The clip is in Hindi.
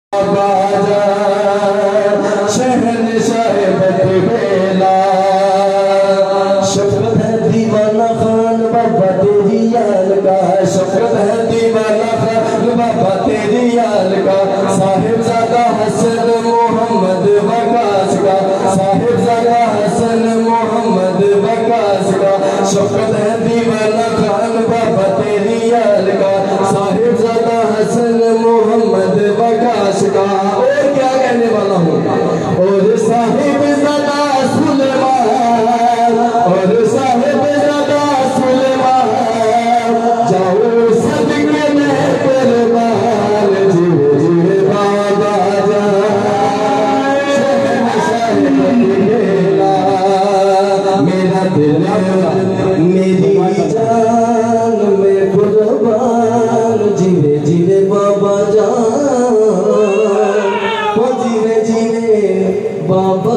शफकत है दीवाना खान बाबा तेरी याल का, शफकत है दीवाना खान बाबा तेरी याल का, साहिबजादा हसन मोहम्मद वकास का, साहिबजादा हसन मोहम्मद वकास का, शफकत है दीवाना खान बाबा तेरी याल का, साहिबजादा हसन मोहम्मद वकास का। और क्या कहने वाला हूँ, और साहिबजादा सुलेमान, और साहिबजादा सुलेमान, जाओ सदके में कुर्बान, जीवे जीवे बाबा जान, मेरा दिल मेरी जान में कुर्बान, जीवे जीवे बाबा जान, जीवे जीवे बाबा।